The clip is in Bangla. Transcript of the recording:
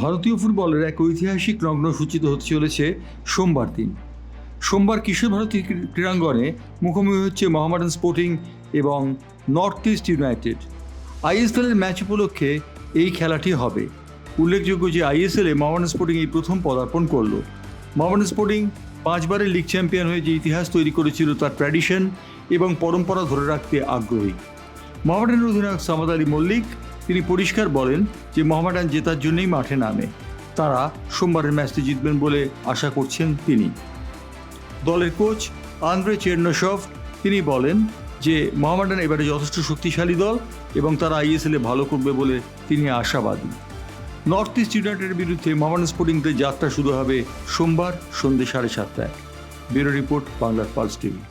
ভারতীয় ফুটবলের এক ঐতিহাসিক লগ্ন সূচিত হতে চলেছে সোমবার দিন। সোমবার কিশোর ভারতী ক্রীড়াঙ্গনে মুখোমুখি হচ্ছে মোহামেডান স্পোর্টিং এবং নর্থ ইস্ট ইউনাইটেড। আইএসএলের ম্যাচ উপলক্ষে এই খেলাটি হবে। উল্লেখযোগ্য যে আইএসএলে মোহামেডান স্পোর্টিং এই প্রথম পদার্পণ করল। মোহামেডান স্পোর্টিং 5 বারের লিগ চ্যাম্পিয়ন হয়ে যে ইতিহাস তৈরি করেছিল তার ট্র্যাডিশন এবং পরম্পরা ধরে রাখতে আগ্রহী। মোহামেডানের অধিনায়ক সামাদ আলী মল্লিক তিনি পরিষ্কার বলেন যে মোহামেডান জেতার জন্যই মাঠে নামে। তারা সোমবারের ম্যাচটি জিতবেন বলে আশা করছেন তিনি। দলের কোচ আন্দ্রে চেরনশভ তিনি বলেন যে মোহামেডান এবারে যথেষ্ট শক্তিশালী দল এবং তারা আইএসএলে ভালো করবে বলে তিনি আশাবাদী। নর্থ ইস্ট ইউনাইটেডের বিরুদ্ধে মোহামেডান স্পোর্টিংদের যাত্রা শুরু হবে সোমবার সন্ধ্যে 7:30টায়। ব্যুরো রিপোর্ট, বাংলার পালস টিভি।